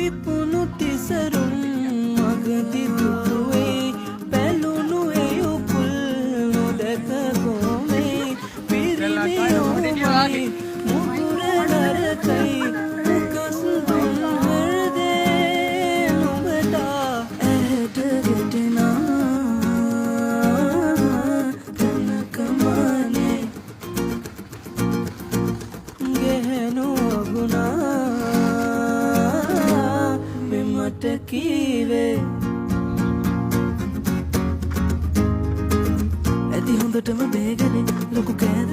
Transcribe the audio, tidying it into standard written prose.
පිපුණු තිසරුම් මගදි දුවේ බැලුණු ඒ උපුල් නොදැක ගොමේ පිරිමියෝමයි මුගුර නරකයි උකස් දුන් හෘදේ නුඹට ඇහැට ගෙටෙනා කනකමානේ ගෙහෙනු ගුණා මෙමට කීවේ ඇති හොඳටම බේගනේ ලොකු කෑද